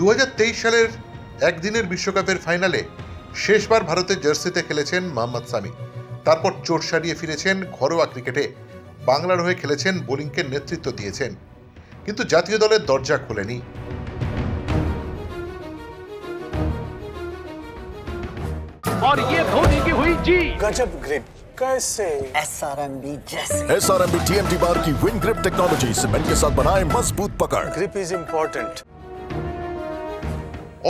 2023 সালের একদিনের বিশ্বকাপের ফাইনালে শেষবার ভারতের জার্সিতে খেলেছেন মোহাম্মদ সামি। তারপর চোট সারিয়ে ফিরেছেন ঘরোয়া ক্রিকেটে। বাংলার হয়ে খেলেছেন, বোলিংকে নেতৃত্ব দিয়েছেন, কিন্তু জাতীয় দলের দরজা খোলেনি। और ये धोनी की हुई जी। गजब ग्रिप कैसे SRMB जैसे SRMB TMT बार की विन ग्रिप टेक्नोलॉजी सीमेंट के साथ बनाए मजबूत पकड़। Grip is important.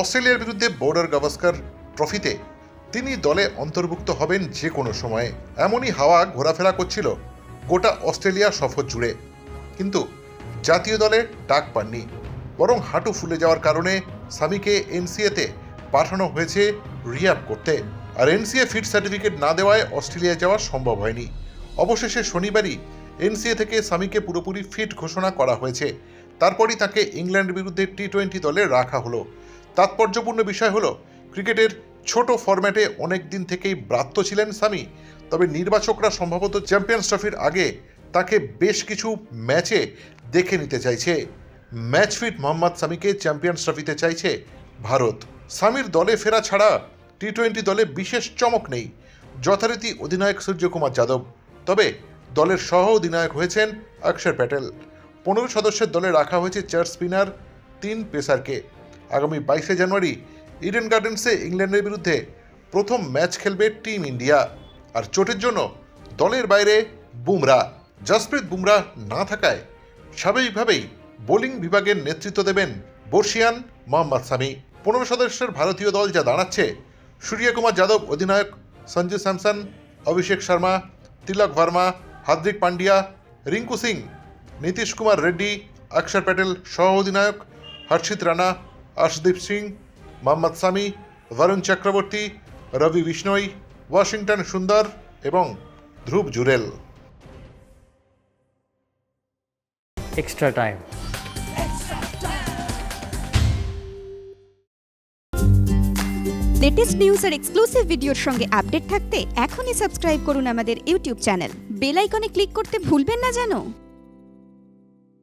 অস্ট্রেলিয়ার বিরুদ্ধে বর্ডার গাভাস্কার ট্রফিতে তিনি দলে অন্তর্ভুক্ত হবেন যে কোনো সময়ে, এমনই হাওয়া ঘোরাফেরা করছিল গোটা অস্ট্রেলিয়া সফর জুড়ে। কিন্তু জাতীয় দলে ডাক পাননি, বরং হাঁটু ফুলে যাওয়ার কারণে সামিকে এনসিএতে পাঠানো হয়েছে রিহ্যাব করতে। আর এনসিএ ফিট সার্টিফিকেট না দেওয়ায় অস্ট্রেলিয়া যাওয়া সম্ভব হয়নি। অবশেষে শনিবারই এনসিএ থেকে সামিকে পুরোপুরি ফিট ঘোষণা করা হয়েছে। তারপরই তাকে ইংল্যান্ডের বিরুদ্ধে টি-20 দলে রাখা হলো। তাৎপর্যপূর্ণ বিষয় হলো, ক্রিকেটের ছোট ফরম্যাটে অনেক দিন থেকেই ব্রাত্য ছিলেন সামি। তবে নির্বাচকরা সম্ভবত চ্যাম্পিয়ন্স ট্রফির আগে তাকে বেশ কিছু ম্যাচে দেখে নিতে চাইছে। ম্যাচ ফিট মোহাম্মদ সামিকে চ্যাম্পিয়ন্স ট্রফিতে চাইছে ভারত। সামির দলে ফেরা ছাড়া টি-20 দলে বিশেষ চমক নেই। যথারীতি অধিনায়ক সূর্যকুমার যাদব, তবে দলের সহ অধিনায়ক হয়েছেন অক্ষর প্যাটেল। 15 সদস্যের দলে রাখা হয়েছে 4 স্পিনার, 3 পেসারকে। আগামী 22শে জানুয়ারি ইডেন গার্ডেন্সে ইংল্যান্ডের বিরুদ্ধে প্রথম ম্যাচ খেলবে টিম ইন্ডিয়া। আর চোটের জন্য দলের বাইরে বুমরা। জসপ্রীত বুমরা না থাকায় স্বাভাবিকভাবেই বোলিং বিভাগের নেতৃত্ব দেবেন বর্ষিয়ান মোহাম্মদ সামি। 15 সদস্যের ভারতীয় দল যা দাঁড়াচ্ছে: সূর্যকুমার যাদব অধিনায়ক, সঞ্জু স্যামসন, অভিষেক শর্মা, তিলক ভার্মা, হার্দিক পান্ডিয়া, রিঙ্কু সিং, নীতিশ কুমার রেড্ডি, অক্ষর প্যাটেল সহ অধিনায়ক, হর্ষিত রানা, আশদীপ সিং, মোহাম্মদ সামি, বরুণ চক্রবর্তী, রবি বিষ্ণই, ওয়াশিংটন সুন্দর এবং Dhruv Jurel. Extra time. Latest news আর এক্সক্লুসিভ ভিডিওর সঙ্গে আপডেট থাকতে এখনই সাবস্ক্রাইব করুন আমাদের ইউটিউব চ্যানেল। বেল আইকনে ক্লিক করতে ভুলবেন না যেন।